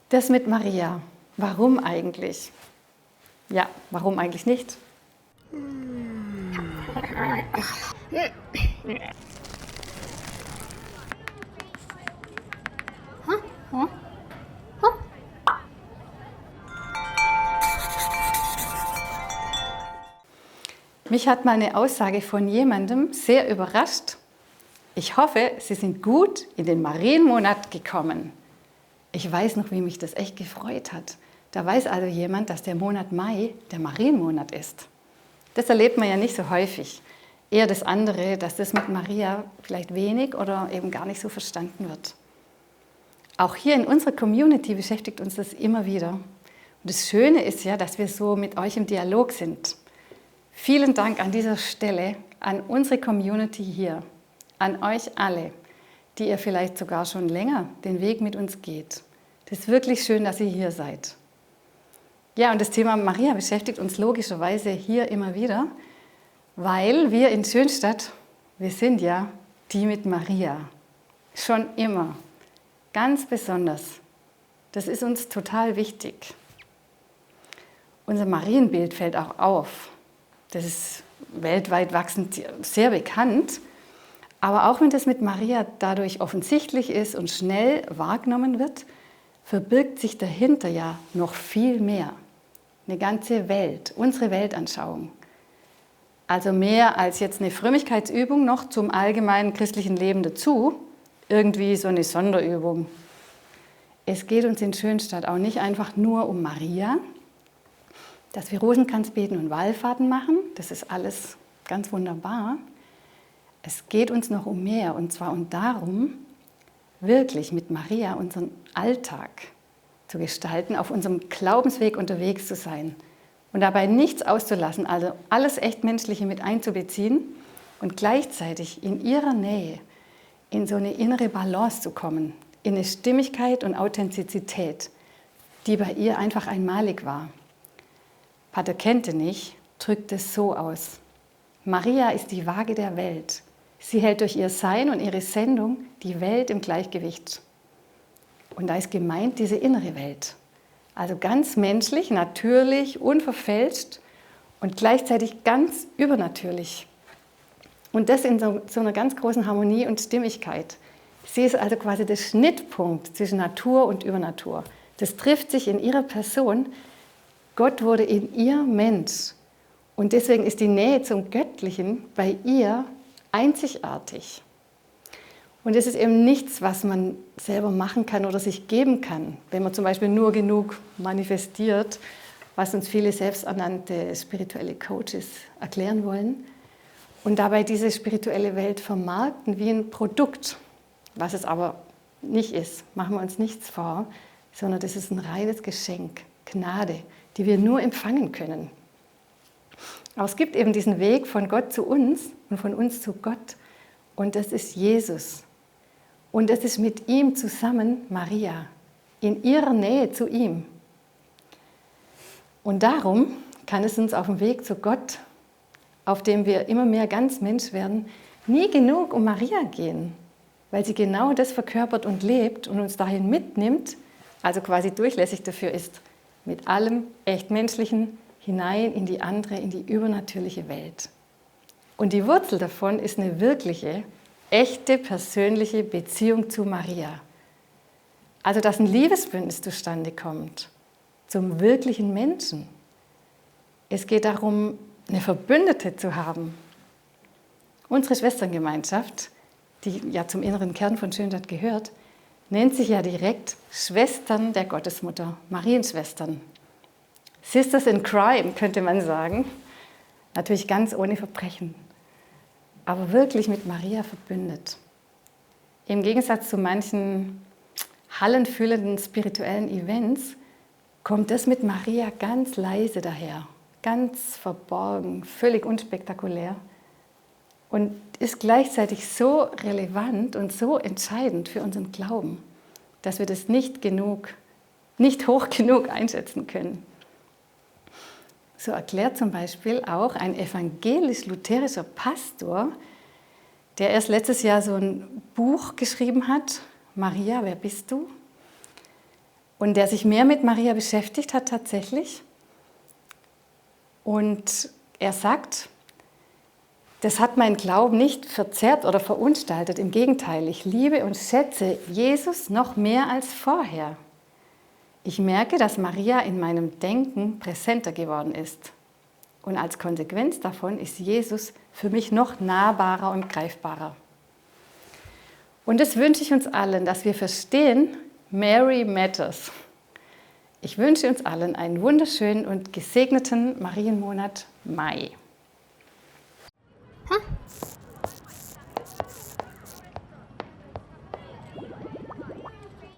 Das mit Maria. Warum eigentlich? Ja, warum eigentlich nicht? Mich hat mal eine Aussage von jemandem sehr überrascht. Ich hoffe, Sie sind gut in den Marienmonat gekommen. Ich weiß noch, wie mich das echt gefreut hat. Da weiß also jemand, dass der Monat Mai der Marienmonat ist. Das erlebt man ja nicht so häufig. Eher das andere, dass das mit Maria vielleicht wenig oder eben gar nicht so verstanden wird. Auch hier in unserer Community beschäftigt uns das immer wieder. Und das Schöne ist ja, dass wir so mit euch im Dialog sind. Vielen Dank an dieser Stelle an unsere Community hier, an euch alle, die ihr vielleicht sogar schon länger den Weg mit uns geht. Das ist wirklich schön, dass ihr hier seid. Ja, und das Thema Maria beschäftigt uns logischerweise hier immer wieder, weil wir in Schönstadt, wir sind ja die mit Maria. Schon immer. Ganz besonders. Das ist uns total wichtig. Unser Marienbild fällt auch auf. Das ist weltweit wachsend sehr bekannt. Aber auch wenn das mit Maria dadurch offensichtlich ist und schnell wahrgenommen wird, verbirgt sich dahinter ja noch viel mehr. Eine ganze Welt, unsere Weltanschauung. Also mehr als jetzt eine Frömmigkeitsübung noch zum allgemeinen christlichen Leben dazu, irgendwie so eine Sonderübung. Es geht uns in Schönstadt auch nicht einfach nur um Maria, dass wir Rosenkranz beten und Wallfahrten machen, das ist alles ganz wunderbar. Es geht uns noch um mehr, und zwar darum, wirklich mit Maria unseren Alltag zu gestalten, auf unserem Glaubensweg unterwegs zu sein und dabei nichts auszulassen, also alles Echtmenschliche mit einzubeziehen und gleichzeitig in ihrer Nähe in so eine innere Balance zu kommen, in eine Stimmigkeit und Authentizität, die bei ihr einfach einmalig war. Pater Kentenich drückt es so aus: Maria ist die Waage der Welt. Sie hält durch ihr Sein und ihre Sendung die Welt im Gleichgewicht. Und da ist gemeint diese innere Welt. Also ganz menschlich, natürlich, unverfälscht und gleichzeitig ganz übernatürlich. Und das in so einer ganz großen Harmonie und Stimmigkeit. Sie ist also quasi der Schnittpunkt zwischen Natur und Übernatur. Das trifft sich in ihrer Person. Gott wurde in ihr Mensch. Und deswegen ist die Nähe zum Göttlichen bei ihr einzigartig. Und es ist eben nichts, was man selber machen kann oder sich geben kann, wenn man zum Beispiel nur genug manifestiert, was uns viele selbsternannte spirituelle Coaches erklären wollen. Und dabei diese spirituelle Welt vermarkten wie ein Produkt, was es aber nicht ist. Machen wir uns nichts vor, sondern das ist ein reines Geschenk, Gnade, die wir nur empfangen können. Aber es gibt eben diesen Weg von Gott zu uns und von uns zu Gott. Und das ist Jesus. Und das ist mit ihm zusammen Maria, in ihrer Nähe zu ihm. Und darum kann es uns auf dem Weg zu Gott, auf dem wir immer mehr ganz Mensch werden, nie genug um Maria gehen, weil sie genau das verkörpert und lebt und uns dahin mitnimmt, also quasi durchlässig dafür ist, mit allem Echtmenschlichen hinein in die andere, in die übernatürliche Welt. Und die Wurzel davon ist eine wirkliche, echte, persönliche Beziehung zu Maria. Also, dass ein Liebesbündnis zustande kommt zum wirklichen Menschen. Es geht darum, eine Verbündete zu haben. Unsere Schwesterngemeinschaft, die ja zum inneren Kern von Schönstadt gehört, nennt sich ja direkt Schwestern der Gottesmutter, Marienschwestern. Sisters in Crime, könnte man sagen. Natürlich ganz ohne Verbrechen, aber wirklich mit Maria verbündet. Im Gegensatz zu manchen hallenfüllenden spirituellen Events kommt das mit Maria ganz leise daher, ganz verborgen, völlig unspektakulär und ist gleichzeitig so relevant und so entscheidend für unseren Glauben, dass wir das nicht hoch genug einschätzen können. So erklärt zum Beispiel auch ein evangelisch-lutherischer Pastor, der erst letztes Jahr so ein Buch geschrieben hat, Maria, wer bist du? und der sich mehr mit Maria beschäftigt hat tatsächlich. Und er sagt, das hat meinen Glauben nicht verzerrt oder verunstaltet. Im Gegenteil, ich liebe und schätze Jesus noch mehr als vorher. Ich merke, dass Maria in meinem Denken präsenter geworden ist. Und als Konsequenz davon ist Jesus für mich noch nahbarer und greifbarer. Und das wünsche ich uns allen, dass wir verstehen, Mary matters. Ich wünsche uns allen einen wunderschönen und gesegneten Marienmonat Mai.